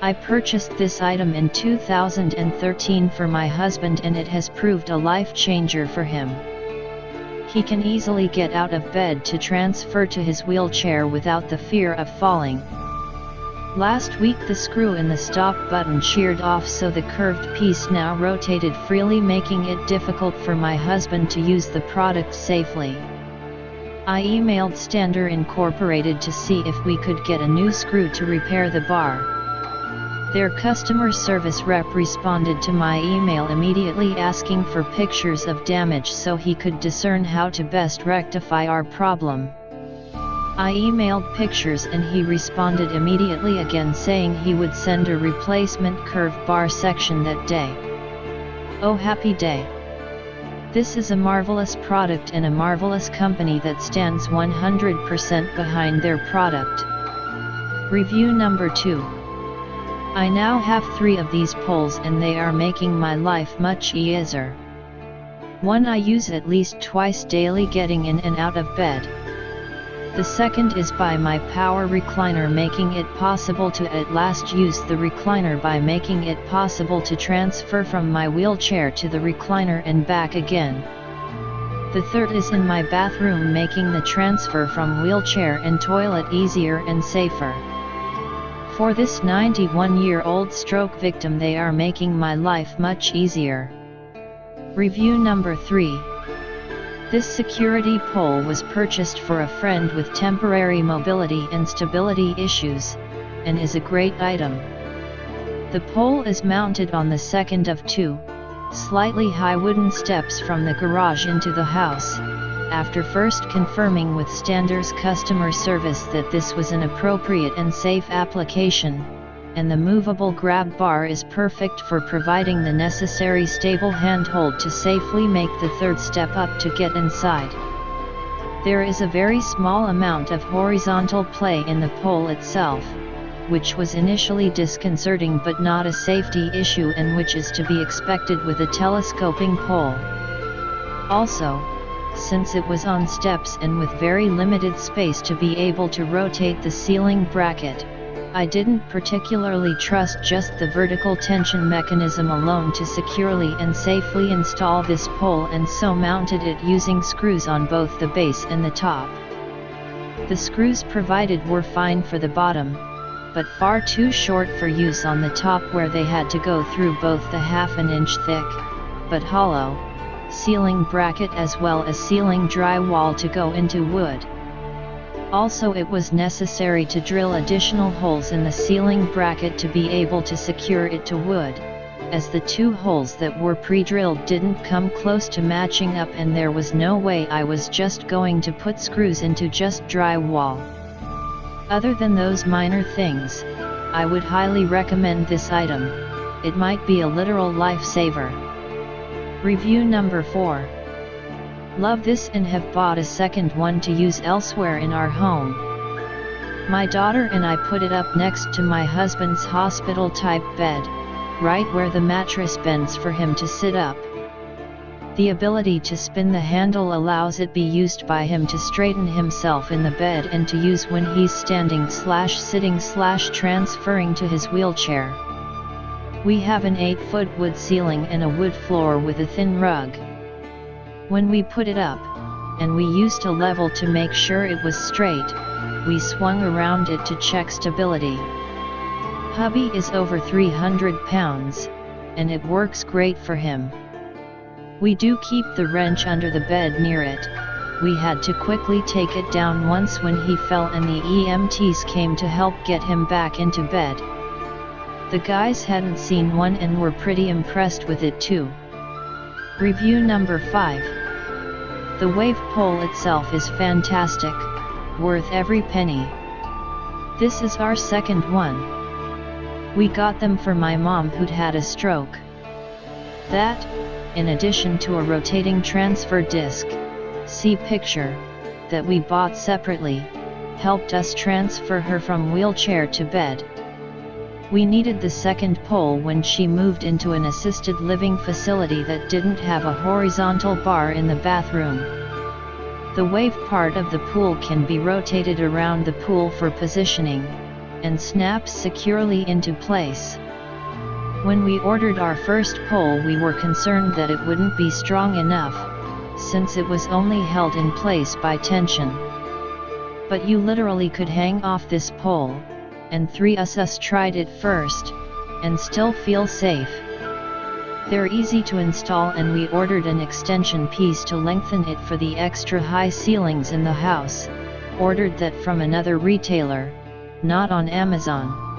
I purchased this item in 2013 for my husband, and it has proved a life changer for him. He can easily get out of bed to transfer to his wheelchair without the fear of falling. Last week the screw in the stop button sheared off, so the curved piece now rotated freely, making it difficult for my husband to use the product safely. I emailed Stander Incorporated to see if we could get a new screw to repair the bar. Their customer service rep responded to my email immediately asking for pictures of damage so he could discern how to best rectify our problem. I emailed pictures and he responded immediately again saying he would send a replacement curved bar section that day. Oh, happy day! This is a marvelous product and a marvelous company that stands 100% behind their product. Review number 2. I now have 3 of these poles and they are making my life much easier. One I use at least twice daily getting in and out of bed. The second is by my power recliner, making it possible to at last use the recliner by making it possible to transfer from my wheelchair to the recliner and back again. The third is in my bathroom, making the transfer from wheelchair and toilet easier and safer. For this 91-year-old stroke victim, they are making my life much easier. Review number 3. This security pole was purchased for a friend with temporary mobility and stability issues, and is a great item. The pole is mounted on the second of 2, slightly high wooden steps from the garage into the house, after first confirming with Stander's customer service that this was an appropriate and safe application, and the movable grab bar is perfect for providing the necessary stable handhold to safely make the third step up to get inside. There is a very small amount of horizontal play in the pole itself, which was initially disconcerting but not a safety issue, and which is to be expected with a telescoping pole. Also, since it was on steps and with very limited space to be able to rotate the ceiling bracket, I didn't particularly trust just the vertical tension mechanism alone to securely and safely install this pole, and so mounted it using screws on both the base and the top. The screws provided were fine for the bottom, but far too short for use on the top, where they had to go through both the half-an-inch thick, but hollow, ceiling bracket as well as ceiling drywall to go into wood. Also, it was necessary to drill additional holes in the ceiling bracket to be able to secure it to wood, as the 2 holes that were pre-drilled didn't come close to matching up, and there was no way I was just going to put screws into just drywall. Other than those minor things, I would highly recommend this item. It might be a literal lifesaver. Review number 4. Love this and have bought a second one to use elsewhere in our home. My daughter and I put it up next to my husband's hospital-type bed, right where the mattress bends for him to sit up. The ability to spin the handle allows it be used by him to straighten himself in the bed and to use when he's standing/sitting/transferring to his wheelchair. We have an 8-foot wood ceiling and a wood floor with a thin rug. When we put it up, and we used a level to make sure it was straight, we swung around it to check stability. Hubby is over 300 pounds, and it works great for him. We do keep the wrench under the bed near it. We had to quickly take it down once when he fell, and the EMTs came to help get him back into bed. The guys hadn't seen one and were pretty impressed with it too. Review number 5. The wave pole itself is fantastic, worth every penny. This is our second one. We got them for my mom who'd had a stroke. That, in addition to a rotating transfer disc, see picture, that we bought separately, helped us transfer her from wheelchair to bed. We needed the second pole when she moved into an assisted living facility that didn't have a horizontal bar in the bathroom. The wave part of the pool can be rotated around the pool for positioning, and snaps securely into place. When we ordered our first pole, we were concerned that it wouldn't be strong enough, since it was only held in place by tension. But you literally could hang off this pole, and 3 of us tried it first, and still feel safe. They're easy to install, and we ordered an extension piece to lengthen it for the extra high ceilings in the house, ordered that from another retailer, not on Amazon.